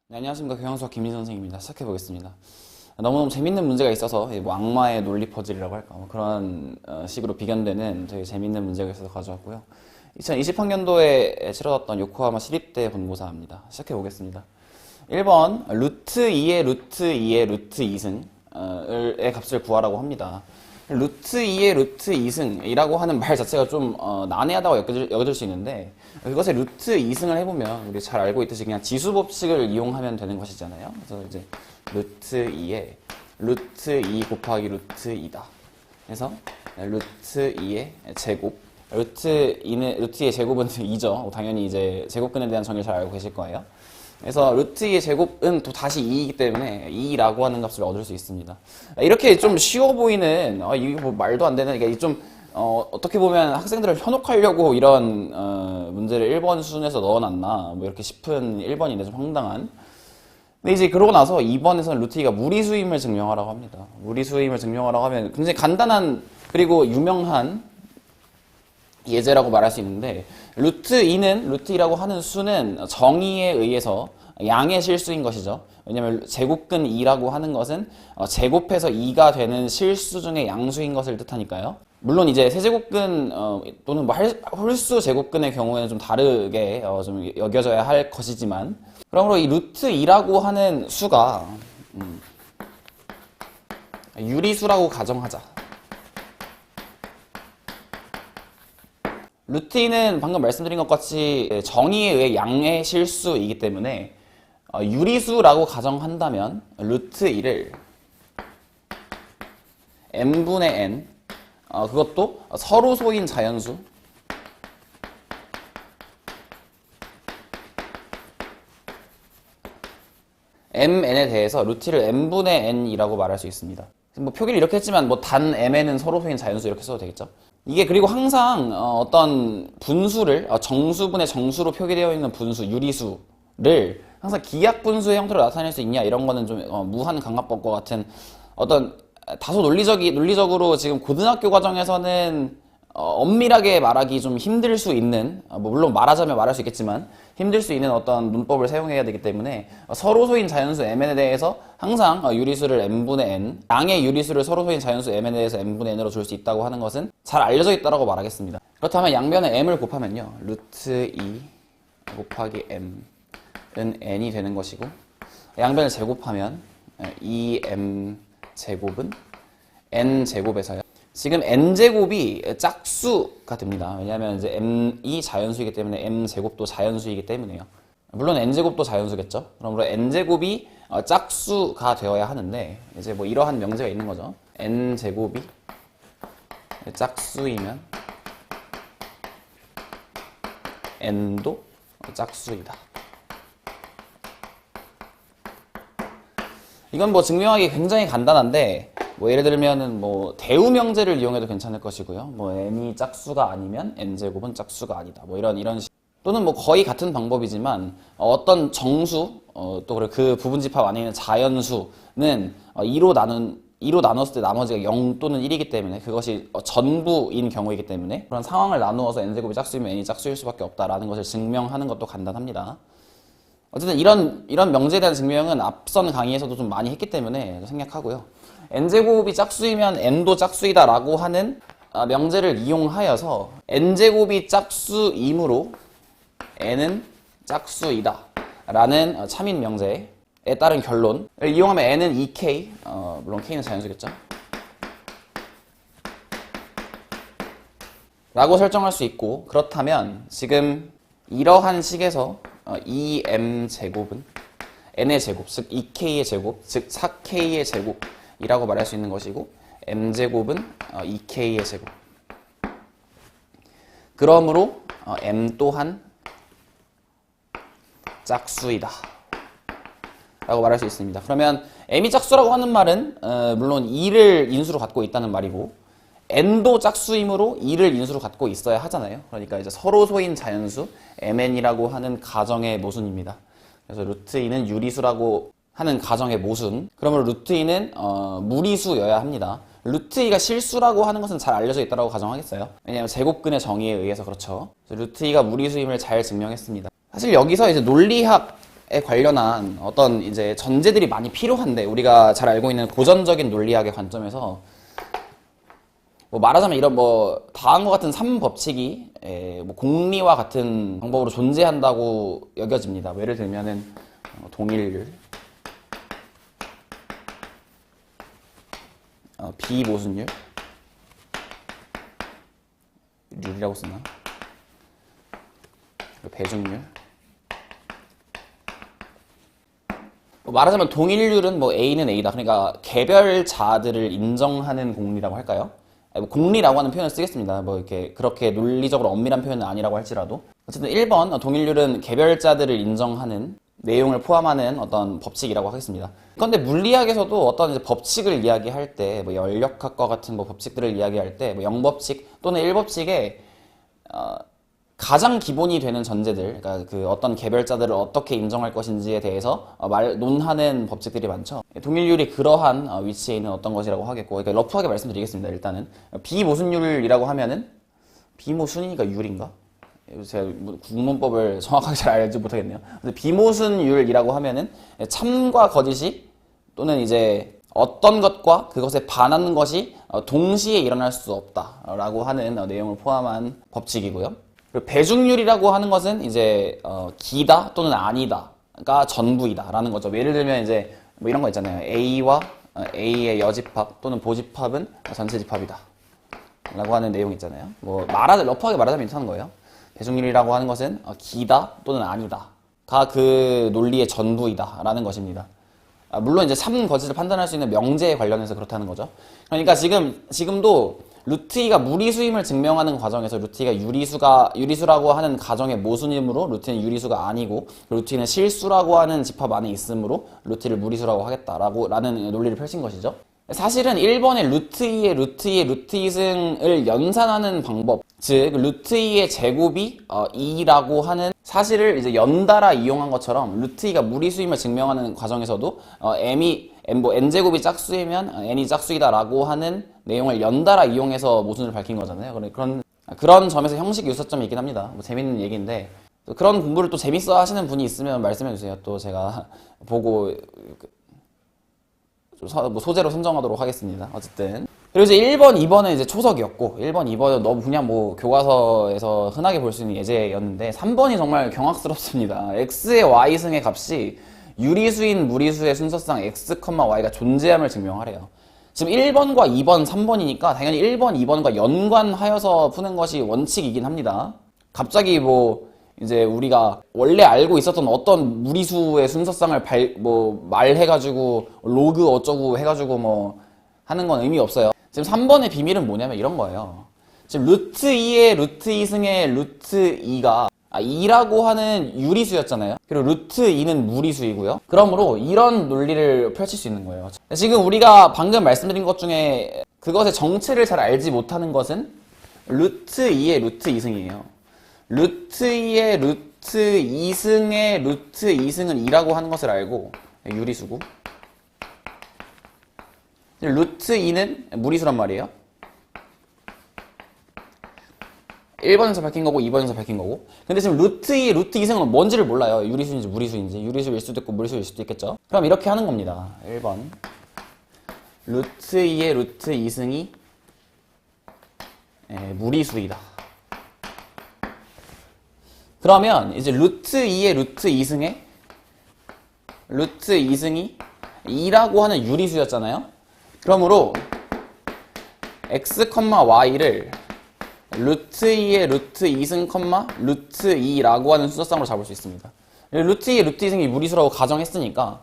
네, 안녕하십니까. 경영수학 김민선 선생님입니다. 시작해 보겠습니다. 너무너무 재밌는 문제가 있어서 뭐 악마의 논리 퍼즐이라고 할까 뭐 그런 식으로 비견되는 되게 재밌는 문제가 있어서 가져왔고요. 2020학년도에 치러졌던 요코하마 시립대 본고사입니다. 시작해 보겠습니다. 1번 루트 2의 루트 2의 루트 2승의 값을 구하라고 합니다. 루트 2의 루트 2승이라고 하는 말 자체가 좀 난해하다고 여겨질 수 있는데, 그것의 루트 2승을 해보면 우리 잘 알고 있듯이 그냥 지수 법칙을 이용하면 되는 것이잖아요. 그래서 이제 루트 2에 루트 2 곱하기 루트 2다. 그래서 루트 2의 제곱, 루트 2의 제곱은 2죠. 당연히 이제 제곱근에 대한 정의를 잘 알고 계실 거예요. 그래서 루트 2의 제곱은 또 다시 2이기 때문에 2라고 하는 값을 얻을 수 있습니다. 이렇게 좀 쉬워 보이는, 이게 뭐 말도 안 되는, 이게 좀 어떻게 보면 학생들을 현혹하려고 이런 문제를 1번 수준에서 넣어놨나 뭐 이렇게 싶은 1번인데 좀 황당한. 근데 이제 그러고 나서 2번에서는 루트 2가 무리수임을 증명하라고 합니다. 무리수임을 증명하라고 하면 굉장히 간단한 그리고 유명한 예제라고 말할 수 있는데, 루트 2는 루트 2라고 하는 수는 정의에 의해서 양의 실수인 것이죠. 왜냐면 제곱근 2라고 하는 것은 제곱해서 2가 되는 실수 중에 양수인 것을 뜻하니까요. 물론 이제 세제곱근 또는 뭐 홀수 제곱근의 경우에는 좀 다르게 좀 여겨져야 할 것이지만, 그러므로 이 루트 2라고 하는 수가 유리수라고 가정하자. 루트 2는 방금 말씀드린 것 같이 정의에 의해 양의 실수이기 때문에 유리수라고 가정한다면 루트 2를 n분의 n, 그것도 서로 소인 자연수, mn에 대해서 루트 2를 n분의 n이라고 말할 수 있습니다. 뭐 표기를 이렇게 했지만 뭐 단 mn은 서로 소인 자연수 이렇게 써도 되겠죠. 이게 그리고 항상 어떤 분수를 정수분의 정수로 표기되어 있는 분수, 유리수를 항상 기하분수의 형태로 나타낼 수 있냐, 이런 거는 좀 무한 강화법과 같은 어떤 다소 논리적으로 지금 고등학교 과정에서는 엄밀하게 말하기 좀 힘들 수 있는, 뭐 물론 말하자면 말할 수 있겠지만 힘들 수 있는 어떤 문법을 사용해야 되기 때문에 서로 소인 자연수 mn에 대해서 항상 유리수를 n분의 n, 양의 유리수를 서로 소인 자연수 mn에 대해서 n분의 n으로 줄 수 있다고 하는 것은 잘 알려져 있다고 말하겠습니다. 그렇다면 양변에 m을 곱하면요, 루트 2 곱하기 m은 n이 되는 것이고, 양변을 제곱하면 2m 제곱은 n 제곱에서요, 지금 n제곱이 짝수가 됩니다. 왜냐하면 이제 m이 자연수이기 때문에 m제곱도 자연수이기 때문에요. 물론 n제곱도 자연수겠죠. 그러므로 n제곱이 짝수가 되어야 하는데, 이제 뭐 이러한 명제가 있는 거죠. n제곱이 짝수이면 n도 짝수이다. 이건 뭐 증명하기 굉장히 간단한데, 뭐 예를 들면은 뭐 대우 명제를 이용해도 괜찮을 것이고요. 뭐 n이 짝수가 아니면 n제곱은 짝수가 아니다. 뭐 이런 식. 또는 뭐 거의 같은 방법이지만 어떤 정수, 또 그 부분집합 안에 있는 자연수는 2로 나눴을 때 나머지가 0 또는 1이기 때문에 그것이 전부인 경우이기 때문에 그런 상황을 나누어서 n제곱이 짝수이면 n이 짝수일 수밖에 없다라는 것을 증명하는 것도 간단합니다. 어쨌든 이런 명제에 대한 증명은 앞선 강의에서도 좀 많이 했기 때문에 생략하고요. n제곱이 짝수이면 n도 짝수이다 라고 하는 명제를 이용하여서 n제곱이 짝수이므로 n은 짝수이다 라는 참인 명제에 따른 결론을 이용하면 n은 2k, 물론 k는 자연수겠죠, 라고 설정할 수 있고, 그렇다면 지금 이러한 식에서 2m제곱은 n의 제곱, 즉 2k의 제곱, 즉 4k의 제곱이라고 말할 수 있는 것이고, m제곱은 2k의 제곱. 그러므로 m 또한 짝수이다 라고 말할 수 있습니다. 그러면 m이 짝수라고 하는 말은 물론 2를 인수로 갖고 있다는 말이고, n도 짝수이므로 2를 인수로 갖고 있어야 하잖아요. 그러니까 이제 서로 소인 자연수 mn이라고 하는 가정의 모순입니다. 그래서 루트 2는 유리수라고 하는 가정의 모순. 그러므로 루트 2는 무리수여야 합니다. 루트 2가 실수라고 하는 것은 잘 알려져 있다고 가정하겠어요. 왜냐하면 제곱근의 정의에 의해서 그렇죠. 루트 2가 무리수임을 잘 증명했습니다. 사실 여기서 이제 논리학 관련한 어떤 이제 전제들이 많이 필요한데, 우리가 잘 알고 있는 고전적인 논리학의 관점에서 뭐 말하자면 이런 뭐 다음과 같은 3법칙이 뭐 공리와 같은 방법으로 존재한다고 여겨집니다. 뭐 예를 들면은 동일률, 비모순율, 률이라고 쓰나? 배중률. 말하자면 동일률은 뭐 A는 A다. 그러니까 개별자들을 인정하는 공리라고 할까요? 공리라고 하는 표현을 쓰겠습니다. 뭐 이렇게 그렇게 논리적으로 엄밀한 표현은 아니라고 할지라도. 어쨌든 1번 동일률은 개별자들을 인정하는 내용을 포함하는 어떤 법칙이라고 하겠습니다. 그런데 물리학에서도 어떤 이제 법칙을 이야기할 때, 뭐 연력학과 같은 뭐 법칙들을 이야기할 때, 뭐 0법칙 또는 1법칙에 가장 기본이 되는 전제들, 그러니까 그 어떤 개별자들을 어떻게 인정할 것인지에 대해서 논하는 법칙들이 많죠. 동일률이 그러한 위치에 있는 어떤 것이라고 하겠고, 그러니까 러프하게 말씀드리겠습니다. 일단은 비모순율이라고 하면은, 비모순이가 율인가? 제가 국문법을 정확하게 잘 알지 못하겠네요. 근데 비모순율이라고 하면은 참과 거짓이 또는 이제 어떤 것과 그것에 반하는 것이 동시에 일어날 수 없다라고 하는 내용을 포함한 법칙이고요. 그리고 배중률이라고 하는 것은 이제 기다 또는 아니다가 전부이다라는 거죠. 예를 들면 이제 뭐 이런 거 있잖아요. A와 A의 여집합 또는 보집합은 전체 집합이다 라고 하는 내용 있잖아요. 뭐 러프하게 말하자면 괜찮은 거예요. 배중률이라고 하는 것은 기다 또는 아니다가 그 논리의 전부이다 라는 것입니다. 물론 이제 참 거짓을 판단할 수 있는 명제에 관련해서 그렇다는 거죠. 그러니까 지금도 루트2가 무리수임을 증명하는 과정에서 루트2가 유리수라고 하는 가정의 모순이므로 루트는 유리수가 아니고, 루트2는 실수라고 하는 집합 안에 있으므로 루트를 무리수라고 하겠다라는 논리를 펼친 것이죠. 사실은 1번의 루트2의 루트2승을 연산하는 방법, 즉 루트2의 제곱이 2라고 하는 사실을 이제 연달아 이용한 것처럼 루트2가 무리수임을 증명하는 과정에서도 n제곱이 짝수이면 n이 짝수이다라고 하는 내용을 연달아 이용해서 모순을 밝힌 거잖아요. 그런 점에서 형식 유사점이 있긴 합니다. 뭐 재밌는 얘기인데, 그런 공부를 또 재밌어 하시는 분이 있으면 말씀해 주세요. 또 제가 보고 뭐 소재로 선정하도록 하겠습니다. 어쨌든. 그리고 이제 1번, 2번은 이제 초석이었고, 1번, 2번은 너무 그냥 뭐 교과서에서 흔하게 볼 수 있는 예제였는데, 3번이 정말 경악스럽습니다. x의 y승의 값이 유리수인 무리수의 순서상 x, y가 존재함을 증명하래요. 지금 1번과 2번, 3번이니까 당연히 1번, 2번과 연관하여서 푸는 것이 원칙이긴 합니다. 갑자기 뭐 이제 우리가 원래 알고 있었던 어떤 무리수의 순서상을 말해가지고 로그 어쩌고 해가지고 뭐 하는 건 의미 없어요. 지금 3번의 비밀은 뭐냐면 이런 거예요. 지금 루트2의 루트2승의 루트2가 2라고 하는 유리수였잖아요. 그리고 루트2는 무리수이고요. 그러므로 이런 논리를 펼칠 수 있는 거예요. 지금 우리가 방금 말씀드린 것 중에 그것의 정체를 잘 알지 못하는 것은 루트2의 루트2승이에요. 루트2의 루트2승의 루트2승은 2라고 하는 것을 알고, 유리수고, 루트2는 무리수란 말이에요. 1번에서 밝힌 거고 2번에서 밝힌 거고. 근데 지금 루트2, 루트2승은 뭔지를 몰라요. 유리수인지 무리수인지. 유리수일 수도 있고 무리수일 수도 있겠죠. 그럼 이렇게 하는 겁니다. 1번 루트2의 루트2승이 무리수이다. 그러면 이제 루트2의 루트2승이 2라고 하는 유리수였잖아요. 그러므로 x, y를 루트2의 루트2승, 루트2라고 하는 순서상으로 잡을 수 있습니다. 루트2의 루트2승이 무리수라고 가정했으니까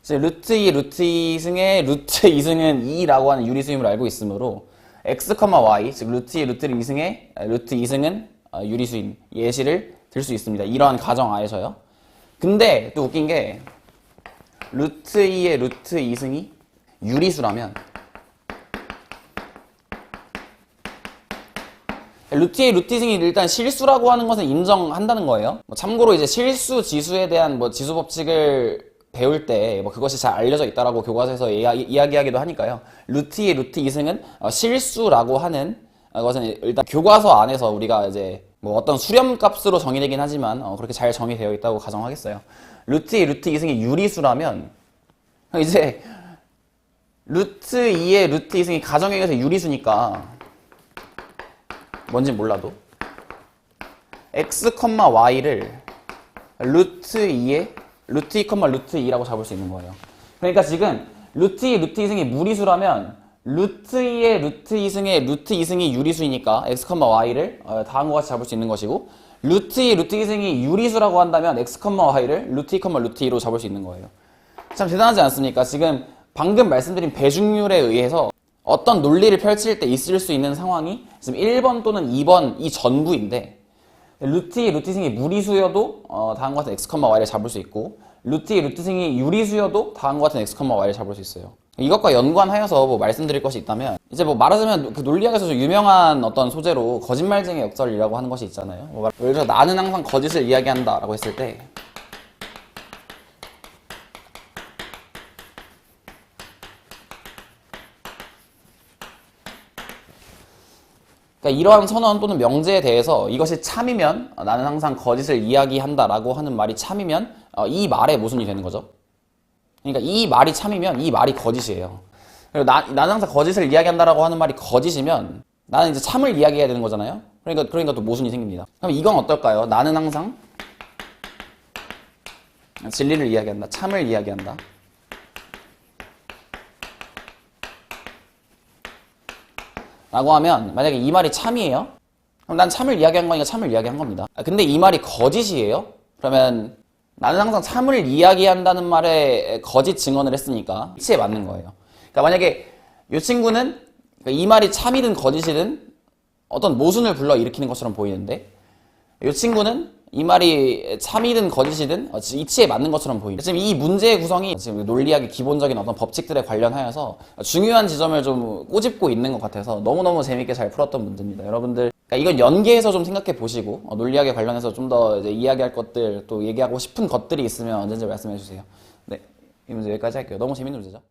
루트2의 루트2승의 루트2승은 2라고 하는 유리수임을 알고 있으므로 x, y, 즉 루트2의 루트2승의 루트2승은 유리수인 예시를 들 수 있습니다. 이러한 가정 하에서요. 근데 또 웃긴 게 루트2의 루트2승이 유리수라면 루트의 루트승이 일단 실수라고 하는 것은 인정한다는 거예요. 참고로 이제 실수 지수에 대한 지수 법칙을 배울 때 그것이 잘 알려져 있다라고 교과서에서 이야기하기도 하니까요. 루트의 루트 2승은 실수라고 하는 것은 일단 교과서 안에서 우리가 이제 어떤 수렴값으로 정의되긴 하지만 그렇게 잘 정의되어 있다고 가정하겠어요. 루트 2, 루트 2승이 유리수라면 이제 루트 2의 루트 2승이 가정에 의해서 유리수니까 뭔진 몰라도 x, y를 루트 2의 루트 2, 루트 2라고 잡을 수 있는 거예요. 그러니까 지금 루트 2, 루트 2승이 무리수라면 루트 2의 루트 2승의 루트 2승이 유리수이니까 x, y를 다음과 같이 잡을 수 있는 것이고 루트 2, 루트 2승이 유리수라고 한다면 x, y를 루트 2, 루트 2로 잡을 수 있는 거예요. 참 대단하지 않습니까? 지금 방금 말씀드린 배중률에 의해서 어떤 논리를 펼칠 때 있을 수 있는 상황이 지금 1번 또는 2번 이 전부인데 루트 2, 루트 2승이 무리수여도 다음과 같은 x, y를 잡을 수 있고 루트 2, 루트 2승이 유리수여도 다음과 같은 x, y를 잡을 수 있어요. 이것과 연관하여서 뭐 말씀드릴 것이 있다면 이제 뭐 말하자면 그 논리학에서 좀 유명한 어떤 소재로 거짓말쟁이 역설이라고 하는 것이 있잖아요. 뭐 예를 들어 나는 항상 거짓을 이야기한다 라고 했을 때 그러니까 이러한 선언 또는 명제에 대해서 이것이 참이면 나는 항상 거짓을 이야기한다 라고 하는 말이 참이면 이 말의 모순이 되는 거죠. 그러니까 이 말이 참이면 이 말이 거짓이에요. 그리고 나는 항상 거짓을 이야기한다라고 하는 말이 거짓이면 나는 이제 참을 이야기해야 되는 거잖아요. 그러니까 또 모순이 생깁니다. 그럼 이건 어떨까요? 나는 항상 진리를 이야기한다. 참을 이야기한다. 라고 하면 만약에 이 말이 참이에요? 그럼 난 참을 이야기한 거니까 참을 이야기한 겁니다. 근데 이 말이 거짓이에요? 그러면 나는 항상 참을 이야기한다는 말에 거짓 증언을 했으니까 이치에 맞는 거예요. 그러니까 만약에 이 친구는 이 말이 참이든 거짓이든 어떤 모순을 불러일으키는 것처럼 보이는데 이 친구는 이 말이 참이든 거짓이든 이치에 맞는 것처럼 보입니다. 지금 이 문제의 구성이 지금 논리학의 기본적인 어떤 법칙들에 관련하여서 중요한 지점을 좀 꼬집고 있는 것 같아서 너무너무 재밌게 잘 풀었던 문제입니다. 여러분들 그러니까 이건 연계해서 좀 생각해 보시고 논리학에 관련해서 좀 더 이야기할 것들 또 얘기하고 싶은 것들이 있으면 언제든지 말씀해 주세요. 네, 이 문제 여기까지 할게요. 너무 재밌는 문제죠?